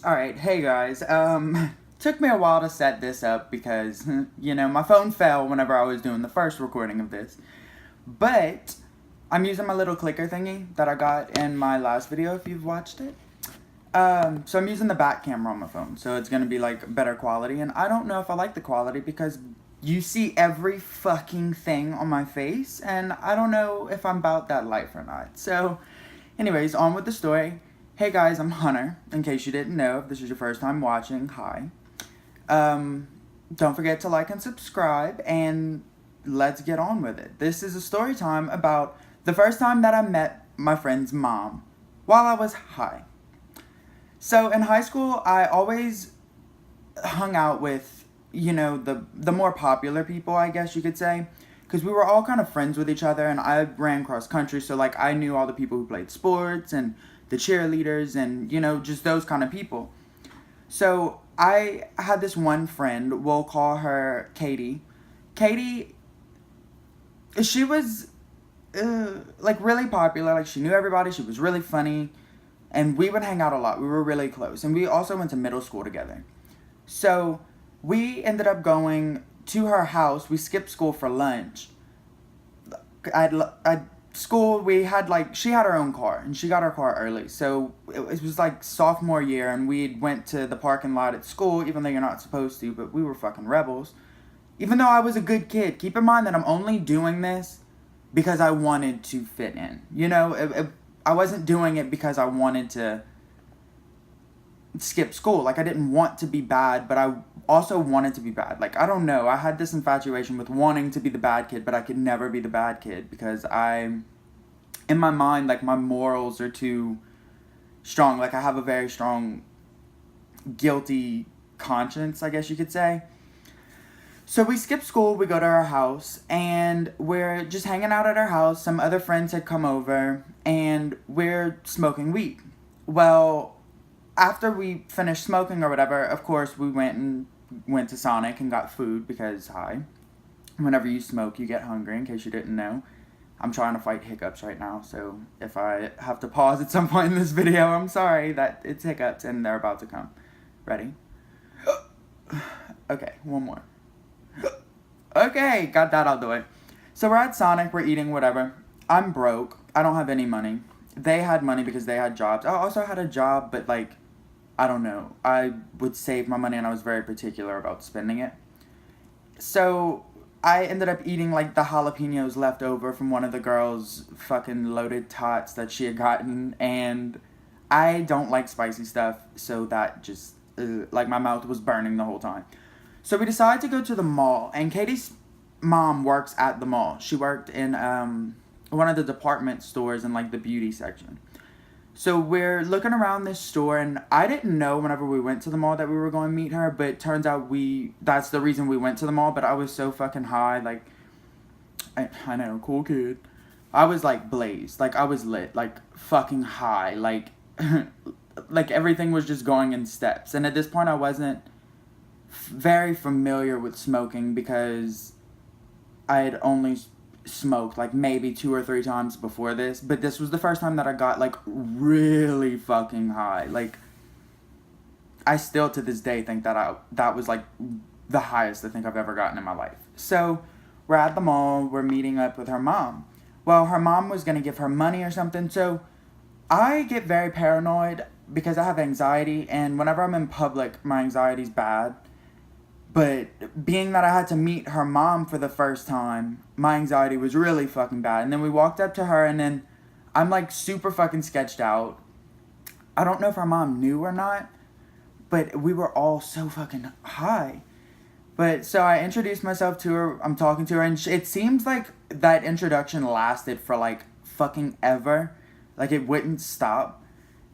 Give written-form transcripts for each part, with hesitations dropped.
Alright, hey guys, took me a while to set this up because, my phone fell whenever I was doing the first recording of this. But, I'm using my little clicker thingy that I got in my last video if you've watched it. So I'm using the back camera on my phone, so it's gonna be like better quality, and I don't know if I like the quality because you see every fucking thing on my face, and I don't know if I'm about that life or not. So, anyways, on with the story. Hey guys, I'm Hunter, in case you didn't know. If this is your first time watching, hi. Don't forget to like and subscribe, and let's get on with it. This is a story time about the first time that I met my friend's mom while I was high. So in high school, I always hung out with, the more popular people, I guess you could say. Because we were all kind of friends with each other, and I ran cross country, so like I knew all the people who played sports and the cheerleaders and, just those kind of people. So I had this one friend, we'll call her Katie. Katie, she was like really popular, like she knew everybody, she was really funny, and we would hang out a lot. We were really close, and we also went to middle school together. So we ended up going to her house. We skipped school for lunch. School, we had she had her own car, and she got her car early, so it was like sophomore year, and we went to the parking lot at school, even though you're not supposed to, but we were fucking rebels, even though I was a good kid. Keep in mind that I'm only doing this because I wanted to fit in, I wasn't doing it because I wanted to skip school. Like, I didn't want to be bad, but I also wanted to be bad. Like, I don't know, I had this infatuation with wanting to be the bad kid, but I could never be the bad kid because in my mind, like, my morals are too strong. Like, I have a very strong guilty conscience, I guess you could say. So we skip school, we go to her house, and we're just hanging out at her house. Some other friends had come over, and we're smoking weed. Well, after we finished smoking or whatever, of course, we went to Sonic and got food because, whenever you smoke, you get hungry, in case you didn't know. I'm trying to fight hiccups right now, so if I have to pause at some point in this video, I'm sorry that it's hiccups and they're about to come. Ready? Okay, one more. Okay, got that out of the way. So we're at Sonic, we're eating, whatever. I'm broke. I don't have any money. They had money because they had jobs. I also had a job, but I don't know. I would save my money, and I was very particular about spending it. So I ended up eating the jalapenos left over from one of the girls' fucking loaded tots that she had gotten, and I don't like spicy stuff, so that just, my mouth was burning the whole time. So we decided to go to the mall, and Katie's mom works at the mall. She worked in one of the department stores in the beauty section. So we're looking around this store, and I didn't know whenever we went to the mall that we were going to meet her, but it turns out that's the reason we went to the mall. But I was so fucking high, I know, cool kid. I was blazed, I was lit, fucking high, everything was just going in steps. And at this point I wasn't very familiar with smoking because I had only smoked maybe 2 or 3 times before this, but this was the first time that I got really fucking high. I still to this day think that was the highest I think I've ever gotten in my life. So we're at the mall, we're meeting up with her mom. Well, her mom was gonna give her money or something, so I get very paranoid because I have anxiety, and whenever I'm in public, my anxiety's bad. But being that I had to meet her mom for the first time, my anxiety was really fucking bad. And then we walked up to her, and then I'm super fucking sketched out. I don't know if her mom knew or not, but we were all so fucking high. But so I introduced myself to her, I'm talking to her, and it seems like that introduction lasted for fucking ever. It wouldn't stop.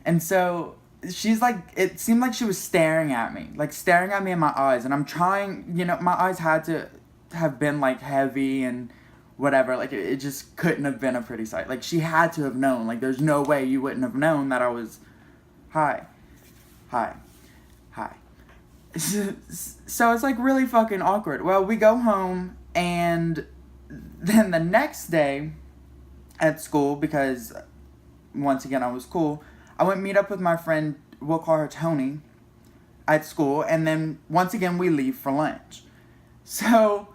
And so she's it seemed like she was staring at me, staring at me in my eyes, and I'm trying, my eyes had to have been heavy and whatever, it just couldn't have been a pretty sight. She had to have known, there's no way you wouldn't have known that I was high. So it's really fucking awkward. Well, we go home, and then the next day at school, because once again I was cool, I went meet up with my friend, we'll call her Tony, at school, and then once again we leave for lunch. So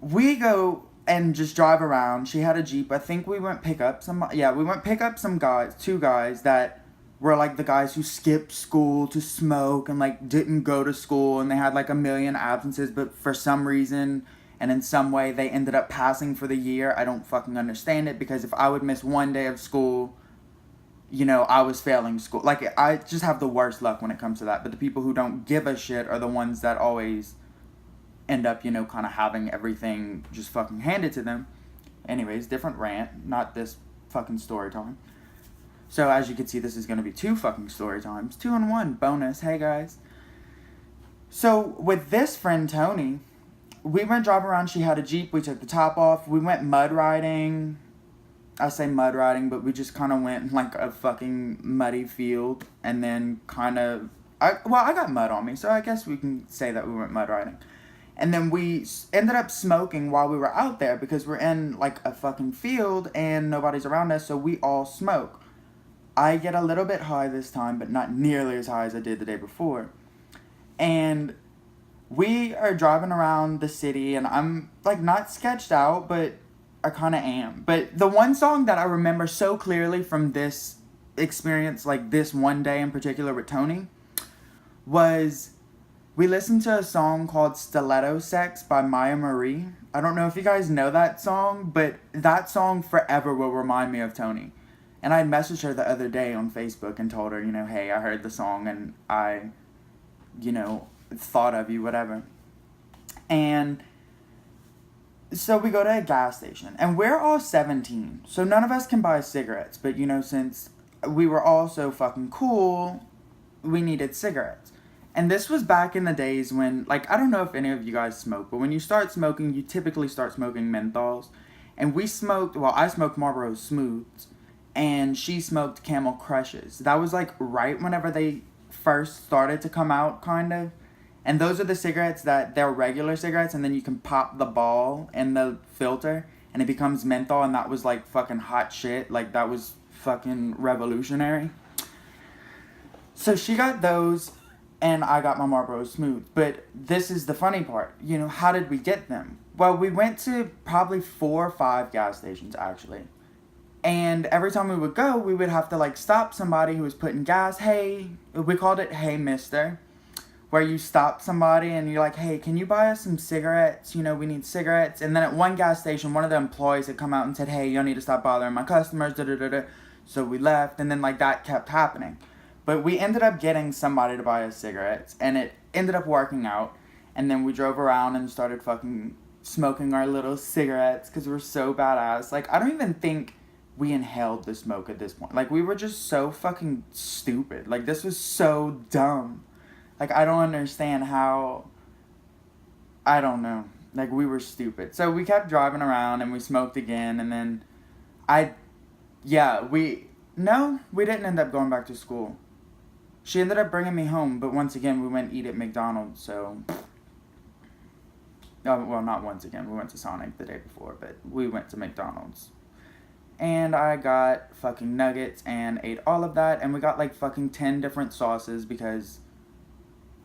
we go and just drive around. She had a Jeep. I think we went pick up some. Yeah, we went pick up some guys, two guys that were like the guys who skipped school to smoke and like didn't go to school, and they had like a million absences, but for some reason and in some way they ended up passing for the year. I don't fucking understand it, because if I would miss one day of school, you know, I was failing school. Like, I just have the worst luck when it comes to that. But the people who don't give a shit are the ones that always end up, you know, kind of having everything just fucking handed to them. Anyways, different rant, not this fucking story time. So as you can see, this is going to be 2 fucking story times. 2 in 1, bonus. Hey guys. So with this friend Tony, we went drive around. She had a Jeep. We took the top off. We went mud riding. I say mud riding, but we just kind of went in like a fucking muddy field, and then kind of, I got mud on me, so I guess we can say that we went mud riding. And then we ended up smoking while we were out there, because we're in like a fucking field and nobody's around us, so we all smoke. I get a little bit high this time, but not nearly as high as I did the day before. And we are driving around the city, and I'm like not sketched out, but I kind of am. But the one song that I remember so clearly from this experience, like this one day in particular with Tony, was we listened to a song called Stiletto Sex by Maya Marie. I don't know if you guys know that song, but that song forever will remind me of Tony. And I messaged her the other day on Facebook and told her, you know, hey, I heard the song and I, you know, thought of you, whatever. And so we go to a gas station, and we're all 17, so none of us can buy cigarettes, but, you know, since we were all so fucking cool, we needed cigarettes. And this was back in the days when, like, I don't know if any of you guys smoke, but when you start smoking, you typically start smoking menthols. And we smoked, well, I smoked Marlboro Smooths, and she smoked Camel Crushes. That was, like, right whenever they first started to come out, kind of. And those are the cigarettes that they're regular cigarettes, and then you can pop the ball in the filter, and it becomes menthol, and that was, like, fucking hot shit. Like, that was fucking revolutionary. So she got those, and I got my Marlboro Smooth. But this is the funny part. You know, how did we get them? Well, we went to probably 4 or 5 gas stations, actually. And every time we would go, we would have to, like, stop somebody who was putting gas. Hey, we called it Hey Mister, where you stop somebody and you're like, hey, can you buy us some cigarettes? You know, we need cigarettes. And then at one gas station, one of the employees had come out and said, hey, you don't need to stop bothering my customers, da-da-da-da. So we left, and then, like, that kept happening. But we ended up getting somebody to buy us cigarettes, and it ended up working out. And then we drove around and started fucking smoking our little cigarettes, because we're so badass. Like, I don't even think we inhaled the smoke at this point. Like, we were just so fucking stupid. Like, this was so dumb. Like, I don't understand how, I don't know. Like, we were stupid. So we kept driving around, and we smoked again, and then we didn't end up going back to school. She ended up bringing me home, but once again, we went eat at McDonald's, so, well, not once again, we went to Sonic the day before, but we went to McDonald's. And I got fucking nuggets and ate all of that, and we got, like, fucking 10 different sauces, because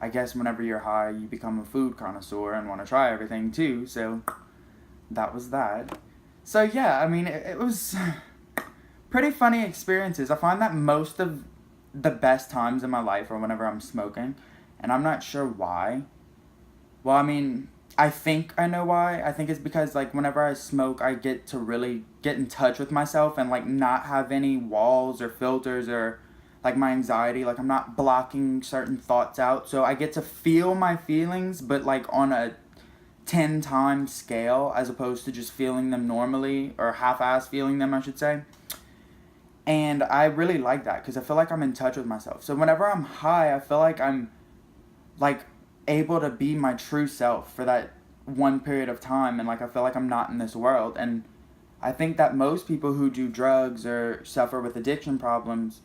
I guess whenever you're high, you become a food connoisseur and want to try everything too, so that was that. So yeah, I mean, it was pretty funny experiences. I find that most of the best times in my life are whenever I'm smoking, and I'm not sure why. Well, I mean, I think I know why. I think it's because, like, whenever I smoke, I get to really get in touch with myself and, like, not have any walls or filters or, like, my anxiety. Like, I'm not blocking certain thoughts out. So I get to feel my feelings, but, like, on a 10 times scale, as opposed to just feeling them normally, or half-ass feeling them, I should say. And I really like that, because I feel like I'm in touch with myself. So whenever I'm high, I feel like I'm, like, able to be my true self for that one period of time, and, like, I feel like I'm not in this world. And I think that most people who do drugs or suffer with addiction problems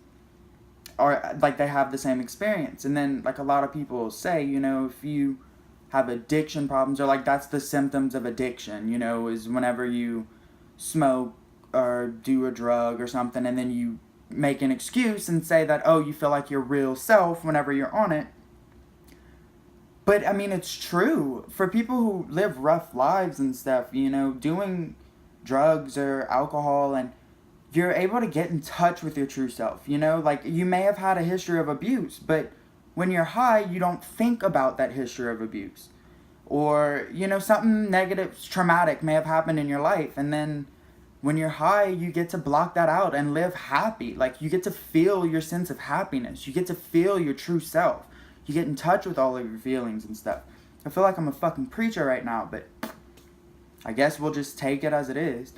are, like, they have the same experience. And then, like, a lot of people say, you know, if you have addiction problems, or, like, that's the symptoms of addiction, you know, is whenever you smoke or do a drug or something, and then you make an excuse and say that, oh, you feel like your real self whenever you're on it. But, I mean, it's true. For people who live rough lives and stuff, you know, doing drugs or alcohol, and you're able to get in touch with your true self, you know? Like, you may have had a history of abuse, but when you're high, you don't think about that history of abuse. Or, you know, something negative, traumatic may have happened in your life, and then when you're high, you get to block that out and live happy. Like, you get to feel your sense of happiness. You get to feel your true self. You get in touch with all of your feelings and stuff. I feel like I'm a fucking preacher right now, but I guess we'll just take it as it is.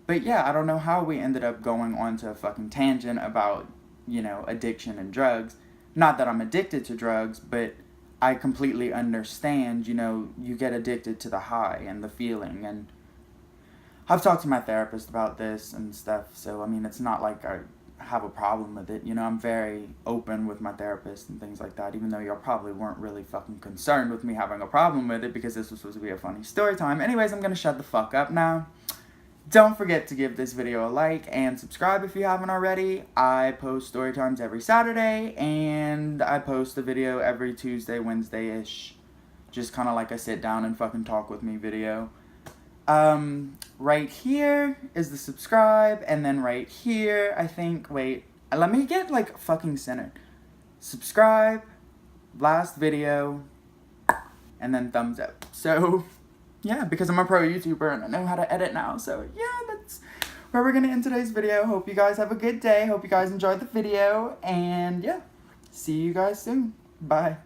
But yeah, I don't know how we ended up going on to a fucking tangent about, you know, addiction and drugs. Not that I'm addicted to drugs, but I completely understand, you know, you get addicted to the high and the feeling. And I've talked to my therapist about this and stuff, so I mean, it's not like I have a problem with it. You know, I'm very open with my therapist and things like that, even though y'all probably weren't really fucking concerned with me having a problem with it because this was supposed to be a funny story time. Anyways, I'm gonna shut the fuck up now. Don't forget to give this video a like and subscribe if you haven't already. I post story times every Saturday, and I post a video every Tuesday, Wednesday-ish. Just kind of like a sit down and fucking talk with me video. Right here is the subscribe, and then right here, I think, wait, let me get, like, fucking centered. Subscribe, last video, and then thumbs up. So, yeah, because I'm a pro YouTuber and I know how to edit now, so yeah, that's where we're gonna end today's video. Hope you guys have a good day, hope you guys enjoyed the video, and yeah, see you guys soon. Bye.